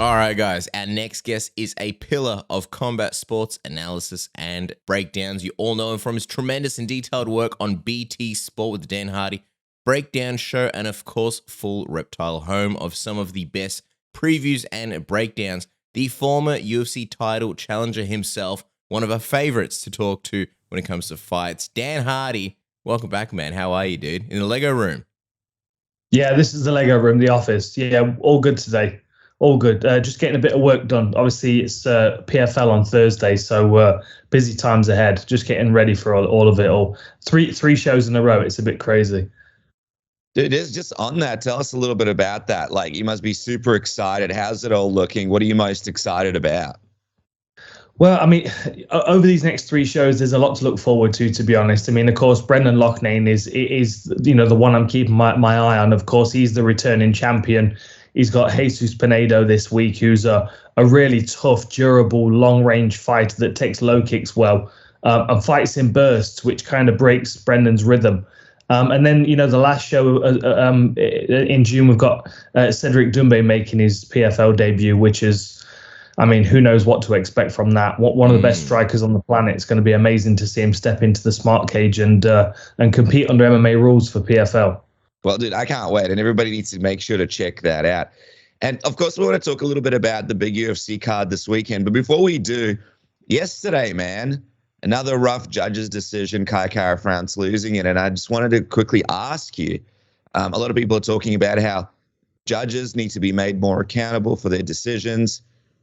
All right, guys, our next guest is a pillar of combat sports analysis and breakdowns. You all know him from his tremendous and detailed work on BT Sport with Dan Hardy, Breakdown Show, and of course, Full Reptile, home of some of the best previews and breakdowns. The former UFC title challenger himself, one of our favorites to talk to when it comes to fights. Dan Hardy, welcome back, man. How are you, dude? In the Lego room? Yeah, this is the Lego room, the office. Yeah, all good today. All good. Just getting a bit of work done. Obviously, it's PFL on Thursday, so busy times ahead. Just getting ready for all of it all. Three shows in a row. It's a bit crazy. Dude, it's just on that. Tell us a little bit about that. Like, you must be super excited. How's it all looking? What are you most excited about? Well, I mean, over these next three shows, there's a lot to look forward to be honest. I mean, of course, Brendan Loughnane is the one I'm keeping my eye on. Of course, he's the returning champion. He's got Jesus Pinedo this week, who's a really tough, durable, long-range fighter that takes low kicks well and fights in bursts, which kind of breaks Brendan's rhythm. And then, the last show in June, we've got Cedric Doumbé making his PFL debut, which is, I mean, who knows what to expect from that. One of the best strikers on the planet. It's going to be amazing to see him step into the smart cage and compete under MMA rules for PFL. Well, dude, I can't wait. And everybody needs to make sure to check that out. And, of course, we want to talk a little bit about the big UFC card this weekend. But before we do, yesterday, man, another rough judge's decision, Kai Kara France losing it. And I just wanted to quickly ask you, a lot of people are talking about how judges need to be made more accountable for their decisions.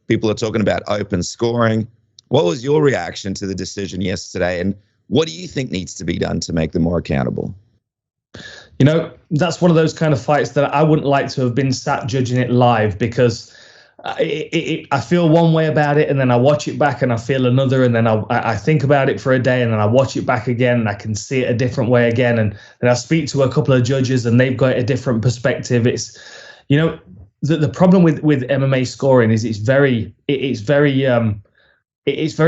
People are talking about open scoring. What was your reaction to the decision yesterday? And what do you think needs to be done to make them more accountable? That's one of those kind of fights that I wouldn't like to have been sat judging it live, because I feel one way about it, and then I watch it back and I feel another, and then I think about it for a day, and then I watch it back again and I can see it a different way again. And then I speak to a couple of judges and they've got a different perspective. It's, the problem with MMA scoring is it's very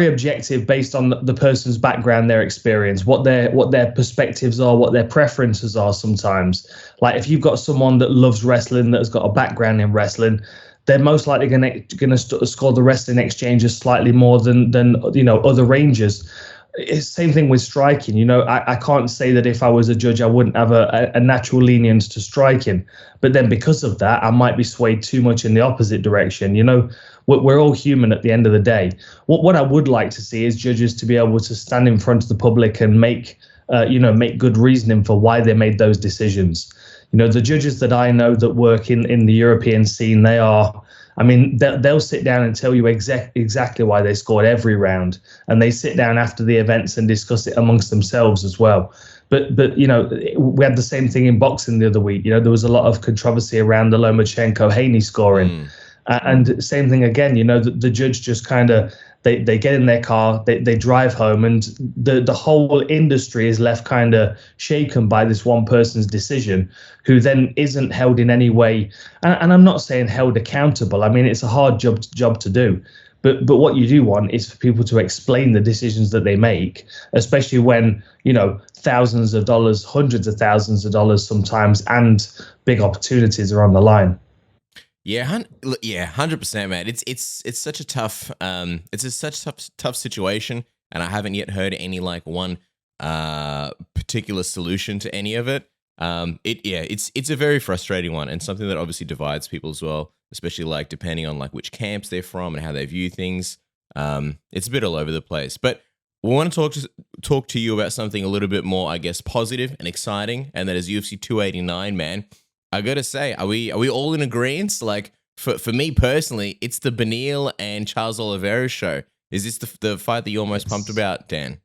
objective based on the person's background, their experience, what their perspectives are, what their preferences are sometimes. Like, if you've got someone that loves wrestling, that has got a background in wrestling, they're most likely going to score the wrestling exchanges slightly more than other ranges. It's the same thing with striking. I can't say that if I was a judge, I wouldn't have a natural lenience to striking. But then because of that, I might be swayed too much in the opposite direction. We're all human at the end of the day. What I would like to see is judges to be able to stand in front of the public and make good reasoning for why they made those decisions. The judges that I know that work in the European scene, they'll sit down and tell you exactly why they scored every round, and they sit down after the events and discuss it amongst themselves as well. But we had the same thing in boxing the other week. There was a lot of controversy around the Lomachenko-Haney scoring. And same thing again, the judge just kind of, they get in their car, they drive home, and the whole industry is left kind of shaken by this one person's decision, who then isn't held in any way. And I'm not saying held accountable. I mean, it's a hard job to do. But what you do want is for people to explain the decisions that they make, especially when, thousands of dollars, hundreds of thousands of dollars sometimes, and big opportunities are on the line. Yeah, 100%, man. It's such a tough tough situation, and I haven't yet heard any one particular solution to any of it. It's a very frustrating one, and something that obviously divides people as well, especially depending on which camps they're from and how they view things. It's a bit all over the place, but we want to talk to you about something a little bit more, I guess, positive and exciting, and that is UFC 289, man. I gotta say, are we all in agreement? For me personally, it's the Beneil and Charles Oliveira show. Is this the fight that you're most pumped about, Dan?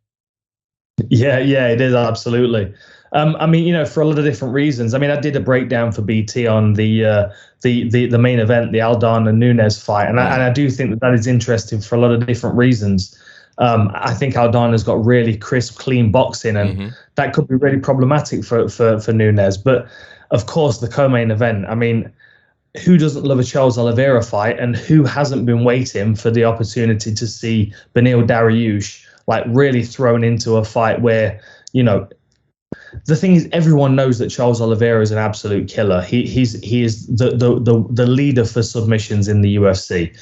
Yeah, it is, absolutely. For a lot of different reasons. I did a breakdown for BT on the main event, the Aldana Nunes fight, and I do think that is interesting for a lot of different reasons. I think Aldana's got really crisp, clean boxing, and that could be really problematic for Nunes. But of course, the co-main event. Who doesn't love a Charles Oliveira fight, and who hasn't been waiting for the opportunity to see Beneil Dariush really thrown into a fight where the thing is, everyone knows that Charles Oliveira is an absolute killer. He is the leader for submissions in the UFC.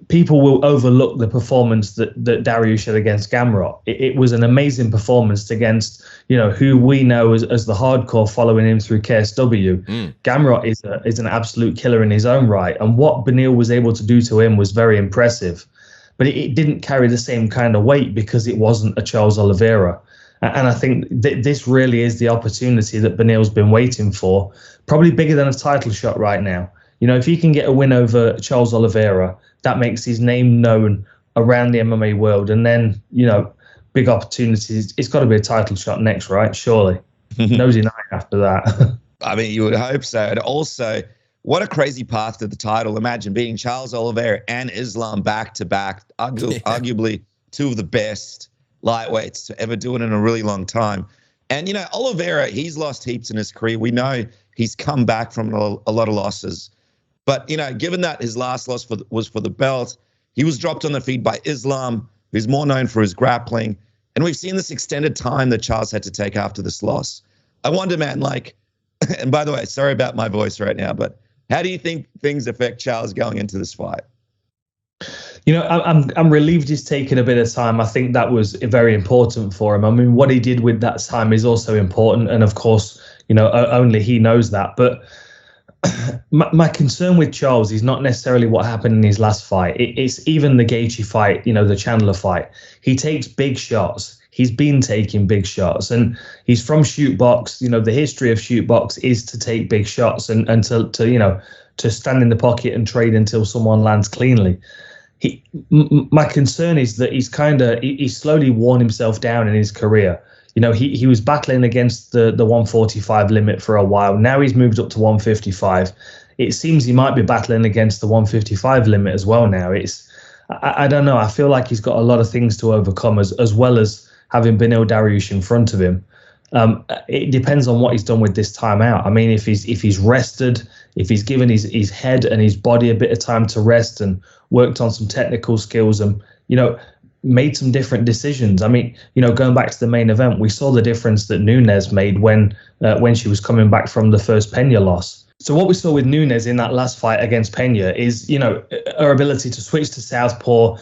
People will overlook the performance that Dariush had against Gamrot. It was an amazing performance against, who we know as the hardcore following him through KSW. Gamrot is an absolute killer in his own right. And what Beneil was able to do to him was very impressive. But it didn't carry the same kind of weight because it wasn't a Charles Oliveira. And I think this really is the opportunity that Beneil's been waiting for, probably bigger than a title shot right now. If he can get a win over Charles Oliveira, that makes his name known around the MMA world. And then, big opportunities. It's got to be a title shot next, right? Surely. No denying after that. I mean, you would hope so. And also, what a crazy path to the title. Imagine beating Charles Oliveira and Islam back-to-back, arguably two of the best lightweights to ever do it in a really long time. And, Oliveira, he's lost heaps in his career. We know he's come back from a lot of losses. But, given that his last loss was for the belt, he was dropped on the feet by Islam, who's more known for his grappling. And we've seen this extended time that Charles had to take after this loss. I wonder, man, and by the way, sorry about my voice right now, but how do you think things affect Charles going into this fight? I'm relieved he's taken a bit of time. I think that was very important for him. I mean, what he did with that time is also important. And of course, only he knows that. But my concern with Charles is not necessarily what happened in his last fight. It's even the Gaethje fight, the Chandler fight. He takes big shots. He's been taking big shots, and he's from shoot box. The history of shoot box is to take big shots and to stand in the pocket and trade until someone lands cleanly. My concern is that he's slowly worn himself down in his career. He was battling against the 145 limit for a while. Now he's moved up to 155. It seems he might be battling against the 155 limit as well now. I don't know. I feel like he's got a lot of things to overcome as well as having Beneil Dariush in front of him. It depends on what he's done with this time out. I mean, if he's rested, if he's given his head and his body a bit of time to rest and worked on some technical skills and, made some different decisions. I mean, going back to the main event, we saw the difference that Nunes made when she was coming back from the first Pena loss. So what we saw with Nunes in that last fight against Pena is, her ability to switch to southpaw,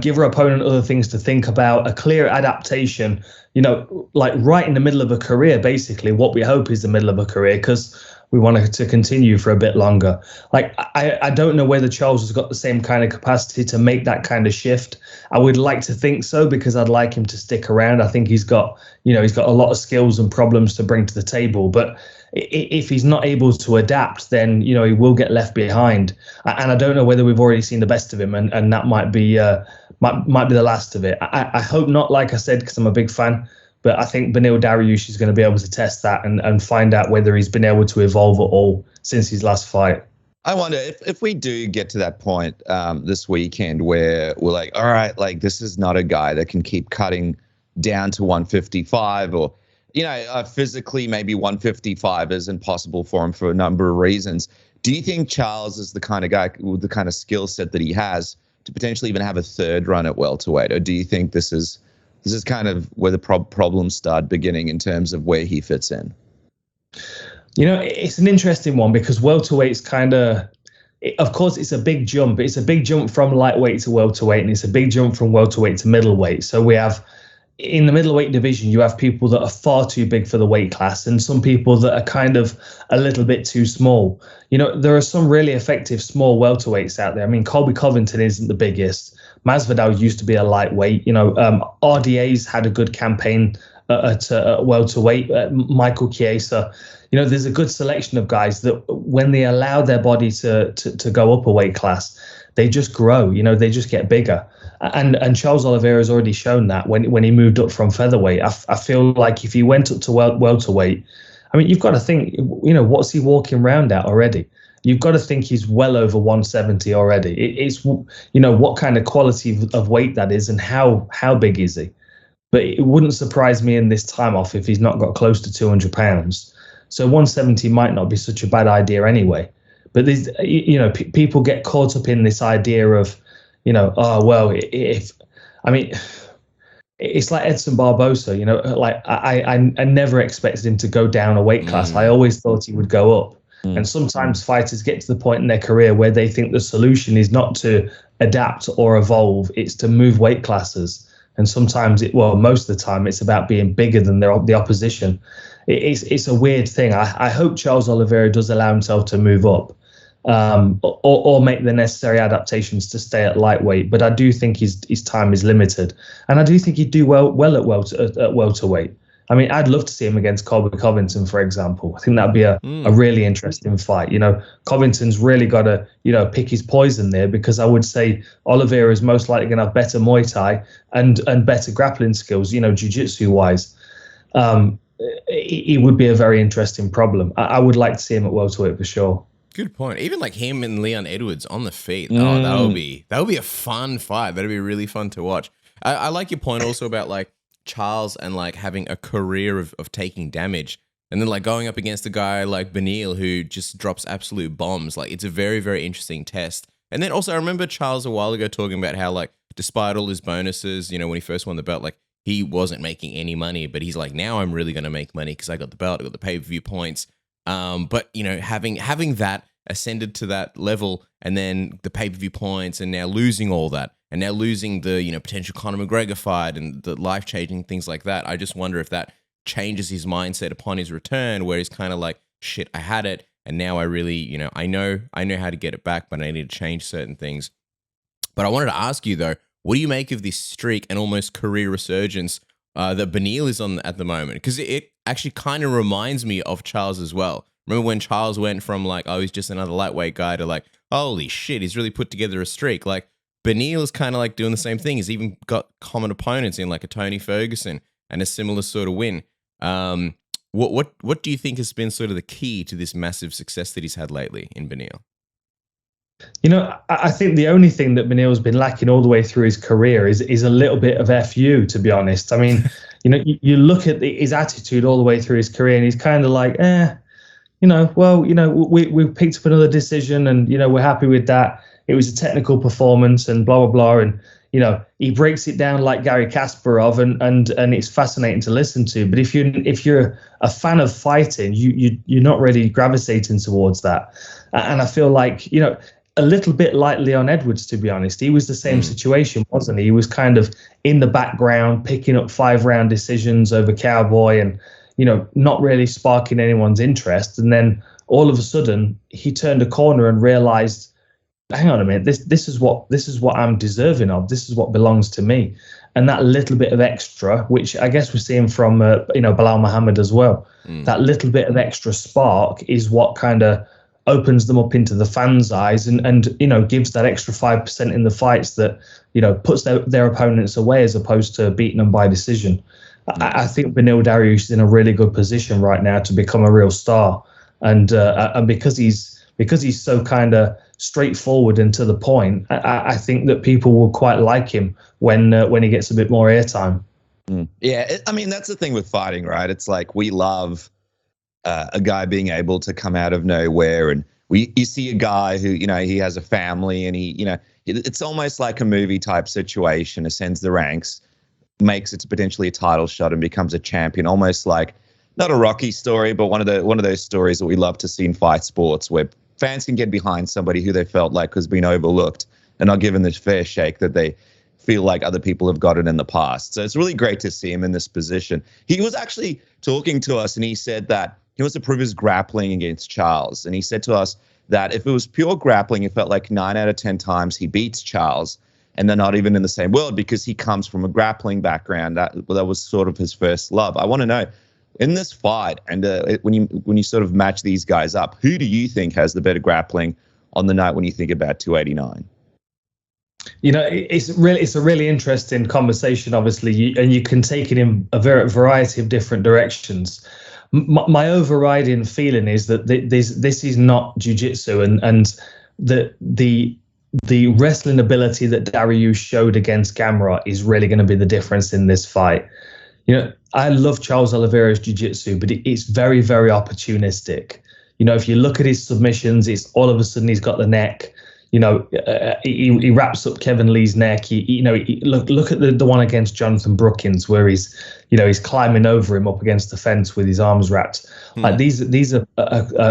give her opponent other things to think about, a clear adaptation, right in the middle of a career, basically what we hope is the middle of a career, because we want it to continue for a bit longer. I don't know whether Charles has got the same kind of capacity to make that kind of shift. I would like to think so, because I'd like him to stick around. I think he's got a lot of skills and problems to bring to the table. But if he's not able to adapt, then, he will get left behind. And I don't know whether we've already seen the best of him, and that might be the last of it. I hope not, like I said, because I'm a big fan. But I think Beneil Dariush is going to be able to test that and find out whether he's been able to evolve at all since his last fight. I wonder if we do get to that point this weekend where we're like, all right, this is not a guy that can keep cutting down to 155 or, physically maybe 155 isn't possible for him for a number of reasons. Do you think Charles is the kind of guy with the kind of skill set that he has to potentially even have a third run at welterweight? Or do you think this is kind of where the problems start beginning in terms of where he fits in? It's an interesting one because welterweight's of course, it's a big jump. It's a big jump from lightweight to welterweight, and it's a big jump from welterweight to middleweight. So we have, in the middleweight division, you have people that are far too big for the weight class and some people that are kind of a little bit too small. There are some really effective small welterweights out there. I mean, Colby Covington isn't the biggest. Masvidal used to be a lightweight. RDA's had a good campaign at welterweight. Michael Chiesa. There's a good selection of guys that when they allow their body to go up a weight class, they just grow. They just get bigger. And Charles Oliveira has already shown that when he moved up from featherweight. I feel like if he went up to welterweight, I mean, you've got to think, what's he walking around at already? You've got to think he's well over 170 already. It's what kind of quality of weight that is and how big is he? But it wouldn't surprise me in this time off if he's not got close to 200 pounds. So 170 might not be such a bad idea anyway. But there's, people get caught up in this idea of, it's like Edson Barbosa, you know, like I never expected him to go down a weight class. I always thought he would go up. And sometimes fighters get to the point in their career where they think the solution is not to adapt or evolve, it's to move weight classes. And sometimes most of the time, it's about being bigger than the opposition. It's a weird thing. I hope Charles Oliveira does allow himself to move up, or make the necessary adaptations to stay at lightweight. But I do think his time is limited, and I do think he'd do well at welterweight. I mean, I'd love to see him against Colby Covington, for example. I think that'd be a really interesting fight. You know, Covington's really got to, pick his poison there, because I would say Oliveira is most likely going to have better Muay Thai and better grappling skills, jiu-jitsu wise. It would be a very interesting problem. I would like to see him at welterweight for sure. Good point. Even like him and Leon Edwards on the feet. Oh, that would be a fun fight. That'd be really fun to watch. I like your point also about like Charles and like having a career of taking damage, and then like going up against a guy like Beneil who just drops absolute bombs. Like, it's a very, very interesting test. And then also I remember Charles a while ago talking about how like despite all his bonuses, when he first won the belt, like he wasn't making any money, but he's like, now I'm really going to make money because I got the belt, I got the pay-per-view points. But having that ascended to that level, and then the pay-per-view points, and now losing all that, and now losing the potential Conor McGregor fight and the life-changing things like that. I just wonder if that changes his mindset upon his return, where he's kind of like, shit, I had it, and now I really, I know how to get it back, but I need to change certain things. But I wanted to ask you though, what do you make of this streak and almost career resurgence that Beneil is on at the moment? Because it actually kind of reminds me of Charles as well. Remember when Charles went from like, oh, he's just another lightweight guy, to like, holy shit, he's really put together a streak. Like, Beneil is kind of like doing the same thing. He's even got common opponents in like a Tony Ferguson and a similar sort of win. What do you think has been sort of the key to this massive success that he's had lately in Beneil? I think the only thing that Beneil's been lacking all the way through his career is a little bit of FU, to be honest. I mean, you look at his attitude all the way through his career, and he's kind of like, we picked up another decision, and we're happy with that. It was a technical performance, and blah blah blah, and he breaks it down like Gary Kasparov, and it's fascinating to listen to. But if you're a fan of fighting, you're not really gravitating towards that. And I feel like a little bit like Leon Edwards, to be honest. He was the same situation, wasn't he? He was kind of in the background, picking up 5-round decisions over Cowboy, and not really sparking anyone's interest. And then all of a sudden, he turned a corner and realized, hang on a minute, this is what I'm deserving of. This is what belongs to me. And that little bit of extra, which I guess we're seeing from Bilal Muhammad as well. That little bit of extra spark is what kind of opens them up into the fans' eyes, and gives that extra 5% in the fights that puts their opponents away, as opposed to beating them by decision. I think Beneil Dariush is in a really good position right now to become a real star, and because he's so kind of straightforward and to the point, I think that people will quite like him when he gets a bit more airtime. Yeah, I mean, that's the thing with fighting, right? It's like we love a guy being able to come out of nowhere, and you see a guy who he has a family, and it's almost like a movie type situation. Ascends the ranks, makes it to potentially a title shot, and becomes a champion. Almost like not a Rocky story, but one of those stories that we love to see in fight sports, where fans can get behind somebody who they felt like has been overlooked and not given the fair shake that they feel like other people have gotten in the past. So it's really great to see him in this position. He was actually talking to us, and he said that he wants to prove his grappling against Charles. And he said to us that if it was pure grappling, it felt like 9 out of 10 times he beats Charles, and they're not even in the same world, because he comes from a grappling background. That was sort of his first love. I want to know, in this fight, and when you sort of match these guys up, who do you think has the better grappling on the night when you think about 289? It's a really interesting conversation, obviously, and you can take it in a variety of different directions. My overriding feeling is that this is not jiu-jitsu, and the wrestling ability that Dariush showed against Gamrot is really going to be the difference in this fight. I love Charles Oliveira's jiu-jitsu, but it's very, very opportunistic. If you look at his submissions, it's all of a sudden he's got the neck. He wraps up Kevin Lee's neck. Look at the one against Jonathan Brookins where he's climbing over him up against the fence with his arms wrapped. Like these are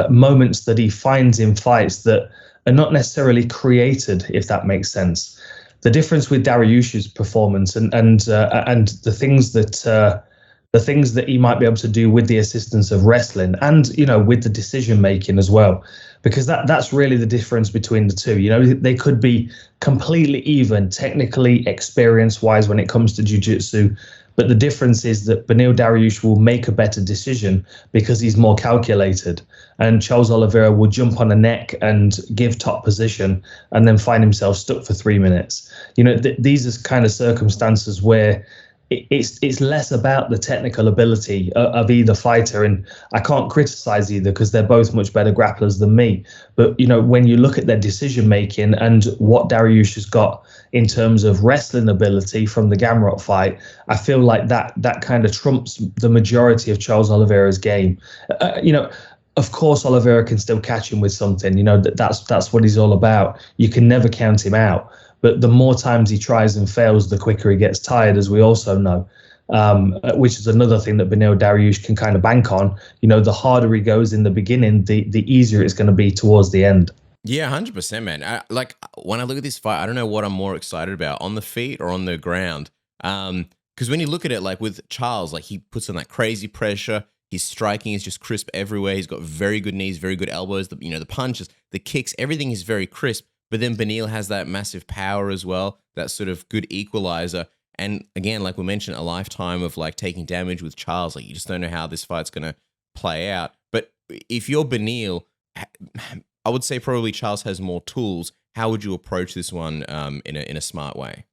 moments that he finds in fights that are not necessarily created, if that makes sense. The difference with Dariush's performance and the things that he might be able to do with the assistance of wrestling and with the decision making as well, because that's really the difference between the two. They could be completely even technically, experience wise when it comes to jiu-jitsu, but the difference is that Beneil Dariush will make a better decision because he's more calculated, and Charles Oliveira will jump on a neck and give top position and then find himself stuck for 3 minutes. These are kind of circumstances where it's less about the technical ability of either fighter, and I can't criticize either because they're both much better grapplers than me. But when you look at their decision making and what Dariush has got in terms of wrestling ability from the Gamrot fight, I feel like that kind of trumps the majority of Charles Oliveira's game. Of course, Oliveira can still catch him with something. That's what he's all about. You can never count him out. But the more times he tries and fails, the quicker he gets tired, as we also know, which is another thing that Beneil Dariush can kind of bank on. The harder he goes in the beginning, the easier it's going to be towards the end. Yeah, 100%, man. When I look at this fight, I don't know what I'm more excited about, on the feet or on the ground. Because when you look at it, like with Charles, like he puts on that crazy pressure. His striking is just crisp everywhere. He's got very good knees, very good elbows. The punches, the kicks, everything is very crisp. But then Beneil has that massive power as well, that sort of good equalizer. And again, like we mentioned, a lifetime of like taking damage with Charles. Like you just don't know how this fight's going to play out. But if you're Beneil, I would say probably Charles has more tools. How would you approach this one in a smart way?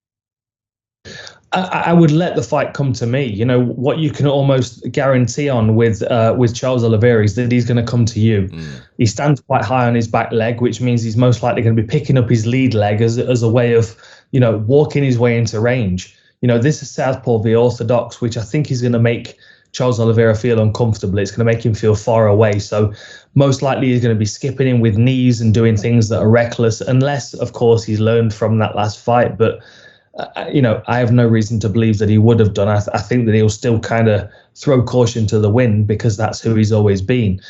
I would let the fight come to me. What you can almost guarantee on with Charles Oliveira is that he's going to come to you. He stands quite high on his back leg, which means he's most likely going to be picking up his lead leg as a way of, walking his way into range. This is Southpaw v Orthodox, which I think is going to make Charles Oliveira feel uncomfortable. It's going to make him feel far away. So most likely he's going to be skipping in with knees and doing things that are reckless, unless, of course, he's learned from that last fight. But I have no reason to believe that he would have done. I think that he'll still kind of throw caution to the wind because that's who he's always been.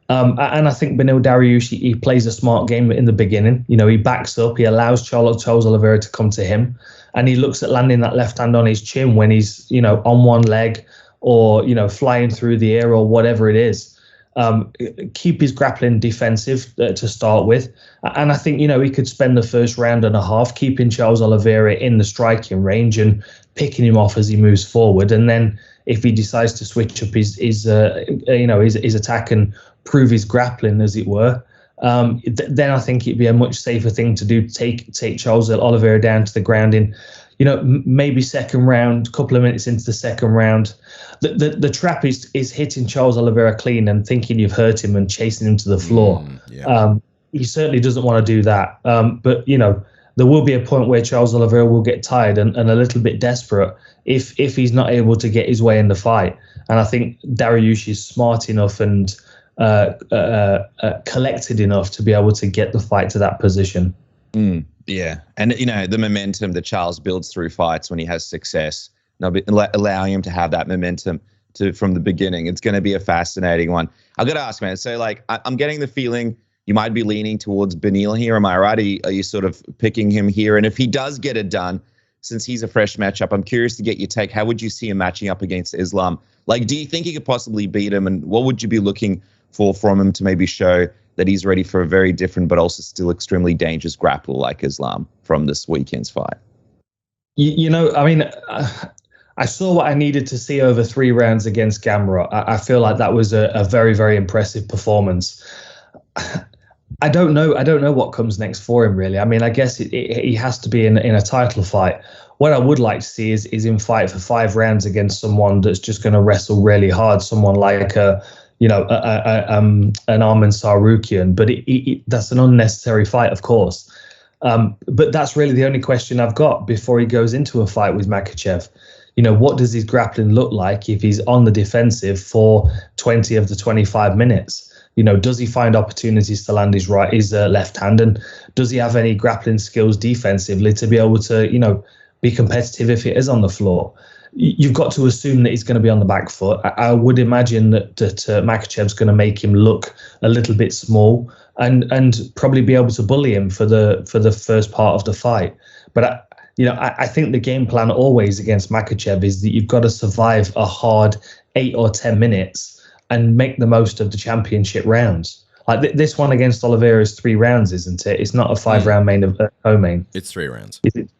And I think Beneil Dariush, he plays a smart game in the beginning. He backs up, he allows Charles Oliveira to come to him, and he looks at landing that left hand on his chin when he's, on one leg or, flying through the air or whatever it is. Keep his grappling defensive to start with. And I think, he could spend the first round and a half keeping Charles Oliveira in the striking range and picking him off as he moves forward. And then if he decides to switch up his attack and prove his grappling, as it were, then I think it'd be a much safer thing to do. Take Charles Oliveira down to the ground in, maybe second round, couple of minutes into the second round. The trap is hitting Charles Oliveira clean and thinking you've hurt him and chasing him to the floor. He certainly doesn't want to do that. But there will be a point where Charles Oliveira will get tired and a little bit desperate if he's not able to get his way in the fight. And I think Dariush is smart enough and collected enough to be able to get the fight to that position. Yeah. And, the momentum that Charles builds through fights when he has success, allowing him to have that momentum from the beginning. It's going to be a fascinating one. I've got to ask, man. So, I'm getting the feeling you might be leaning towards Beneil here. Am I right? Are you sort of picking him here? And if he does get it done, since he's a fresh matchup, I'm curious to get your take. How would you see him matching up against Islam? Do you think he could possibly beat him? And what would you be looking for from him to maybe show that he's ready for a very different but also still extremely dangerous grappler like Islam from this weekend's fight? I saw what I needed to see over 3 rounds against Gamrot. I feel like that was a very, very impressive performance. I don't know what comes next for him, really. I guess he has to be in a title fight. What I would like to see is him fight for 5 rounds against someone that's just going to wrestle really hard, someone like an Arman Sarukian. But that's an unnecessary fight, of course. But that's really the only question I've got before he goes into a fight with Makhachev. What does his grappling look like if he's on the defensive for 20 of the 25 minutes? Does he find opportunities to land his left hand, and does he have any grappling skills defensively to be able to, be competitive if it is on the floor? You've got to assume that he's going to be on the back foot. I would imagine that Makhachev's going to make him look a little bit small and probably be able to bully him for the first part of the fight. But I think the game plan always against Makhachev is that you've got to survive a hard 8 or 10 minutes and make the most of the championship rounds. Like this one against Oliveira is 3 rounds, isn't it? It's not a 5-round co-main. It's 3 rounds. Is it?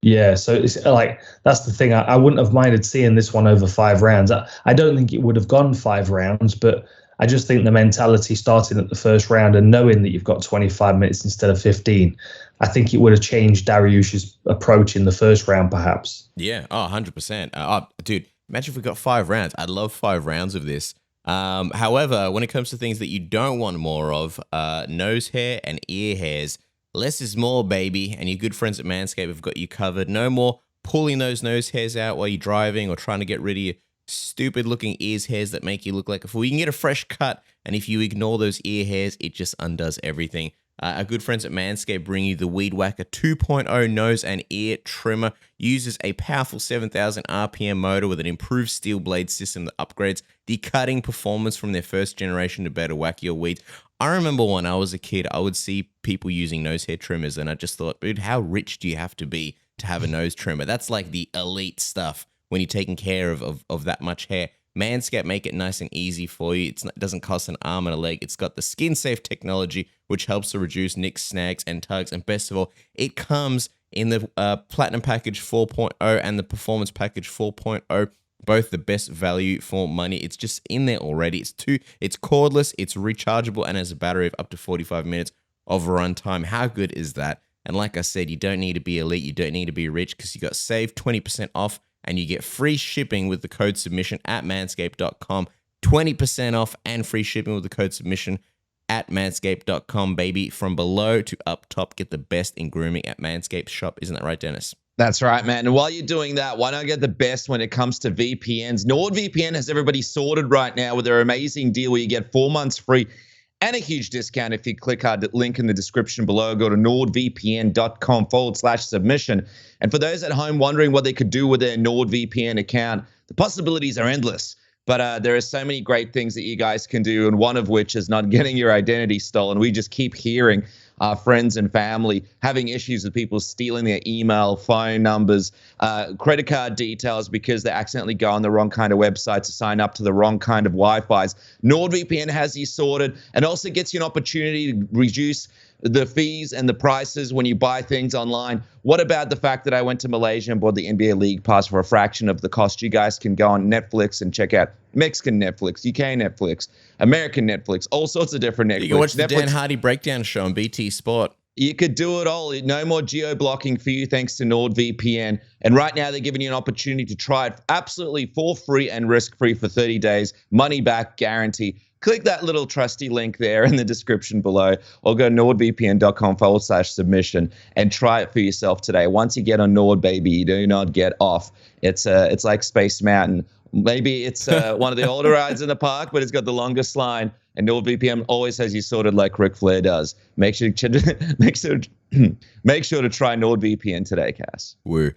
Yeah, so it's like that's the thing. I wouldn't have minded seeing this one over 5 rounds. I don't think it would have gone 5 rounds, but I just think the mentality starting at the first round and knowing that you've got 25 minutes instead of 15, I think it would have changed Dariush's approach in the first round, perhaps. Yeah, 100%. Dude, imagine if we got 5 rounds. I'd love 5 rounds of this. However, when it comes to things that you don't want more of, nose hair and ear hairs, less is more, baby, and your good friends at Manscaped have got you covered. No more pulling those nose hairs out while you're driving or trying to get rid of your stupid-looking ears hairs that make you look like a fool. You can get a fresh cut, and if you ignore those ear hairs, it just undoes everything. Our good friends at Manscaped bring you the Weed Whacker 2.0 nose and ear trimmer. Uses a powerful 7,000 RPM motor with an improved steel blade system that upgrades the cutting performance from their first generation to better whack your weeds. I remember when I was a kid, I would see people using nose hair trimmers, and I just thought, dude, how rich do you have to be to have a nose trimmer? That's like the elite stuff when you're taking care of that much hair. Manscaped make it nice and easy for you. It doesn't cost an arm and a leg. It's got the skin-safe technology, which helps to reduce nicks, snags, and tugs. And best of all, it comes in the Platinum Package 4.0 and the Performance Package 4.0. Both the best value for money. It's just in there already. It's cordless, it's rechargeable, and has a battery of up to 45 minutes of runtime. How good is that? And like I said, you don't need to be elite, you don't need to be rich, because you got saved 20% off, and you get free shipping with the code submission at manscaped.com. 20% off and free shipping with the code submission at manscaped.com, baby. From below to up top, get the best in grooming at Manscaped shop. Isn't that right, Dennis? That's right, man. And while you're doing that, why not get the best when it comes to VPNs? NordVPN has everybody sorted right now with their amazing deal where you get 4 months free and a huge discount if you click our link in the description below. Go to nordvpn.com/submission. And for those at home wondering what they could do with their NordVPN account, the possibilities are endless. But there are so many great things that you guys can do, and one of which is not getting your identity stolen. We just keep hearing our friends and family having issues with people stealing their email, phone numbers, credit card details because they accidentally go on the wrong kind of website to sign up to the wrong kind of Wi-Fis. NordVPN has you sorted and also gets you an opportunity to reduce the fees and the prices when you buy things online. What about the fact that I went to Malaysia and bought the NBA League Pass for a fraction of the cost? You guys can go on Netflix and check out Mexican Netflix, UK Netflix, American Netflix, all sorts of different Netflix. You can watch the Dan Hardy breakdown show on BT Sport. You could do it all. No more geo-blocking for you thanks to NordVPN. And right now they're giving you an opportunity to try it absolutely for free and risk-free for 30 days. Money back guarantee. Click that little trusty link there in the description below, or go to nordvpn.com/submission and try it for yourself today. Once you get on Nord, baby, you do not get off. It's like Space Mountain. Maybe it's one of the older rides in the park, but it's got the longest line. And NordVPN always has you sorted like Ric Flair does. Make sure to try NordVPN today, Cass. Woo.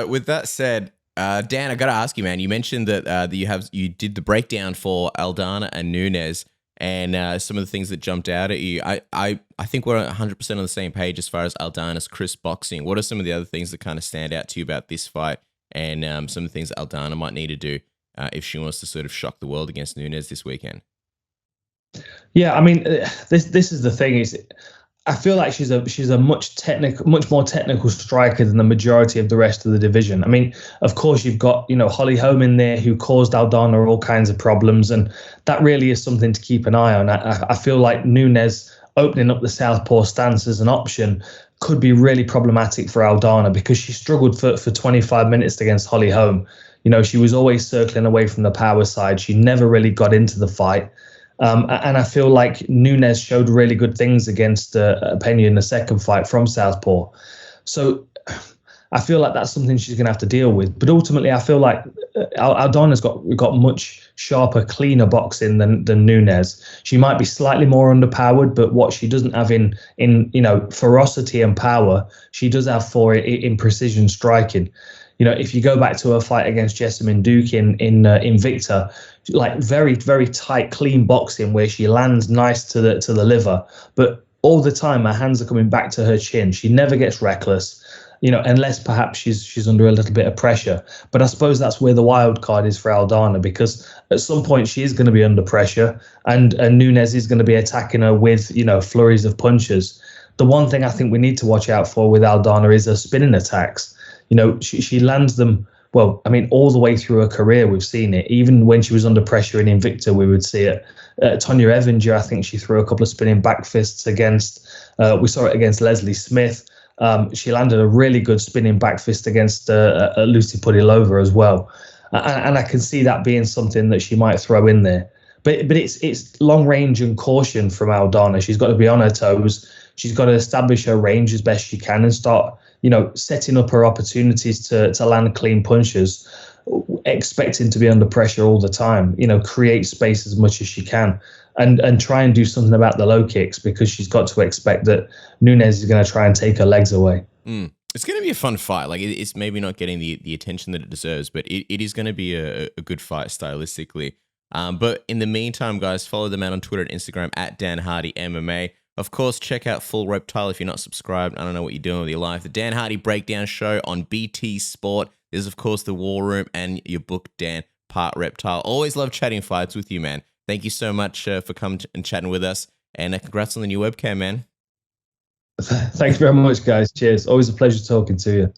With that said, Dan, I got to ask you, man. You mentioned that you did the breakdown for Aldana and Nunes, and some of the things that jumped out at you. I think we're 100% on the same page as far as Aldana's crisp boxing. What are some of the other things that kind of stand out to you about this fight, and some of the things that Aldana might need to do if she wants to sort of shock the world against Nunes this weekend? Yeah, I mean, this is the thing. Is I feel like she's a much more technical striker than the majority of the rest of the division. I mean, of course, you've got Holly Holm in there who caused Aldana all kinds of problems, and that really is something to keep an eye on. I feel like Nunes opening up the southpaw stance as an option could be really problematic for Aldana because she struggled for 25 minutes against Holly Holm. She was always circling away from the power side. She never really got into the fight. And I feel like Nunes showed really good things against Pena in the second fight from southpaw. So I feel like that's something she's going to have to deal with. But ultimately, I feel like Aldana's got much sharper, cleaner boxing than Nunes. She might be slightly more underpowered, but what she doesn't have in ferocity and power, she does have in precision striking. If you go back to her fight against Jessamine Duke in Invicta, like very, very tight, clean boxing where she lands nice to the liver, but all the time her hands are coming back to her chin. She never gets reckless, unless perhaps she's under a little bit of pressure. But I suppose that's where the wild card is for Aldana, because at some point she is going to be under pressure, and Nunes is going to be attacking her with flurries of punches. The one thing I think we need to watch out for with Aldana is her spinning attacks. She lands them, well, I mean, all the way through her career, we've seen it. Even when she was under pressure in Invicta, we would see it. Tonya Evinger, I think she threw a couple of spinning back fists against, we saw it against Leslie Smith. She landed a really good spinning back fist against Lucy Pudilova as well. And I can see that being something that she might throw in there. But it's long range and caution from Aldana. She's got to be on her toes. She's got to establish her range as best she can and start, setting up her opportunities to land clean punches, expecting to be under pressure all the time, create space as much as she can, and try and do something about the low kicks, because she's got to expect that Nunes is going to try and take her legs away. It's going to be a fun fight. Like, it's maybe not getting the attention that it deserves, but it is going to be a good fight stylistically. But in the meantime, guys, follow the man on Twitter and Instagram at Dan Hardy MMA. Of course, check out Full Reptile if you're not subscribed. I don't know what you're doing with your life. The Dan Hardy Breakdown Show on BT Sport. There's, of course, the War Room and your book, Dan, Part Reptile. Always love chatting fights with you, man. Thank you so much for coming and chatting with us. And congrats on the new webcam, man. Thanks very much, guys. Cheers. Always a pleasure talking to you.